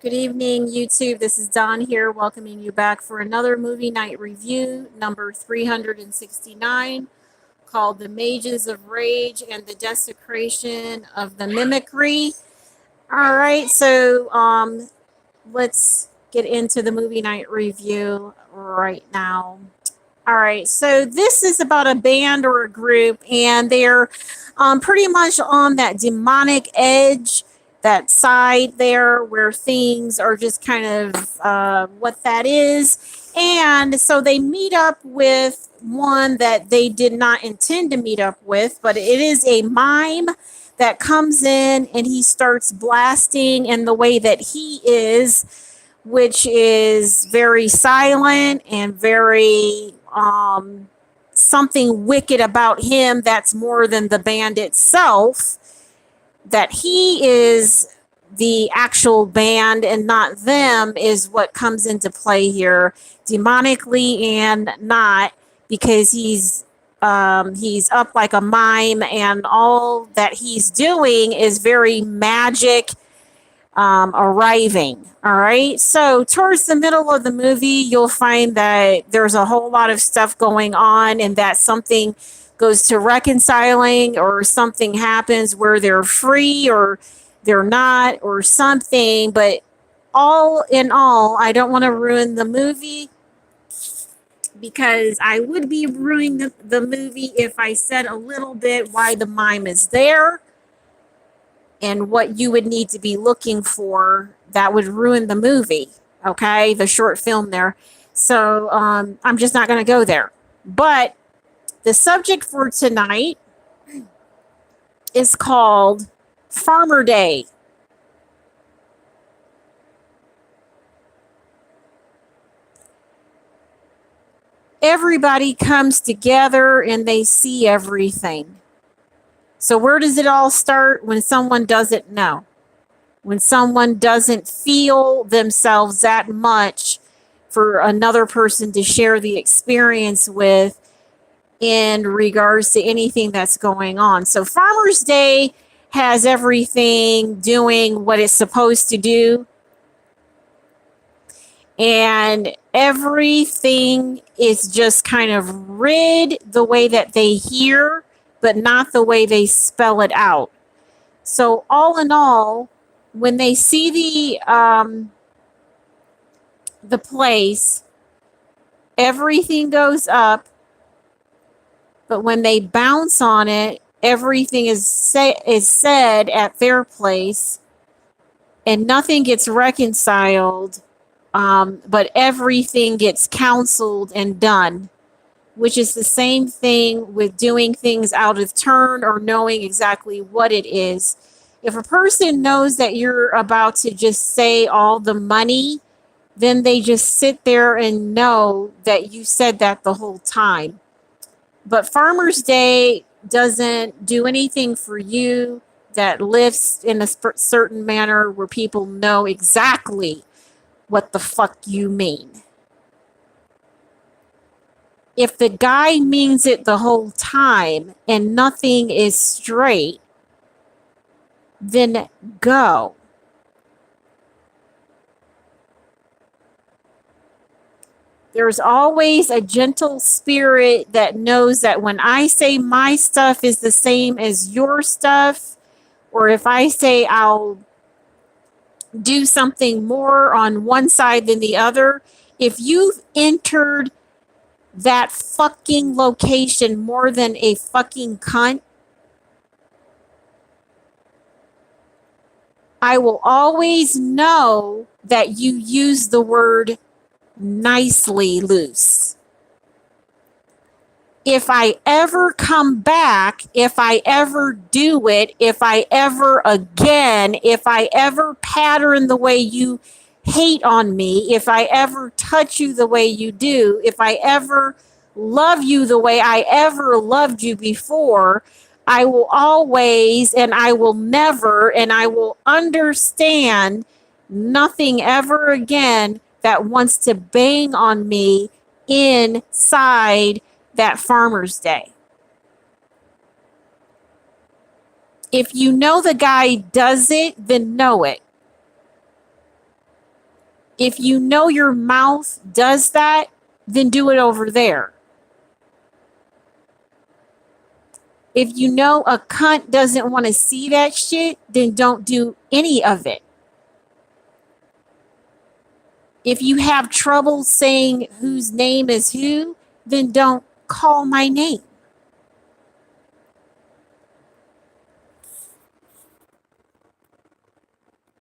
Good evening, YouTube. This is Don here, welcoming you back for another movie night review, number 369, called The Mages of Rage and the Desecration of the Mimicry. All right, so let's get into the movie night review right now. All right, so this is about a band or a group, and they're pretty much on that demonic edge, that side there where things are just kind of what that is. And so they meet up with one that they did not intend to meet up with, but it is a mime that comes in and he starts blasting in the way that he is, which is very silent and very something wicked about him that's more than the band itself, that he is the actual band and not them is what comes into play here, demonically and not, because he's up like a mime and all that he's doing is very magic arriving. All right. So, towards the middle of the movie, you'll find that there's a whole lot of stuff going on, and that something goes to reconciling, or something happens where they're free or they're not, or something. But all in all, I don't want to ruin the movie, because I would be ruining the movie if I said a little bit why the mime is there and what you would need to be looking for. That would ruin the movie, okay? The short film there. So I'm just not going to go there. But the subject for tonight is called Farmer Day. Everybody comes together and they see everything. So where does it all start? When someone doesn't know. When someone doesn't feel themselves that much for another person to share the experience with in regards to anything that's going on. So Farmer's Day has everything doing what it's supposed to do. And everything is just kind of read the way that they hear, but not the way they spell it out. So all in all, when they see the place, everything goes up, but when they bounce on it, everything is said at their place, and nothing gets reconciled, but everything gets counseled and done, which is the same thing with doing things out of turn or knowing exactly what it is. If a person knows that you're about to just say all the money, then they just sit there and know that you said that the whole time. But Farmer's Day doesn't do anything for you that lifts in a certain manner where people know exactly what the fuck you mean. If the guy means it the whole time and nothing is straight, then go. There's always a gentle spirit that knows that when I say my stuff is the same as your stuff, or if I say I'll do something more on one side than the other, if you've entered that fucking location more than a fucking cunt, I will always know that you use the word nicely loose. If I ever come back, if I ever do it, if I ever again, if I ever pattern the way you hate on me, if I ever touch you the way you do, if I ever love you the way I ever loved you before, I will always, and I will never, and I will understand nothing ever again that wants to bang on me inside that Farmer's Day. If you know the guy does it, then know it. If you know your mouth does that, then do it over there. If you know a cunt doesn't want to see that shit, then don't do any of it. If you have trouble saying whose name is who, then don't call my name.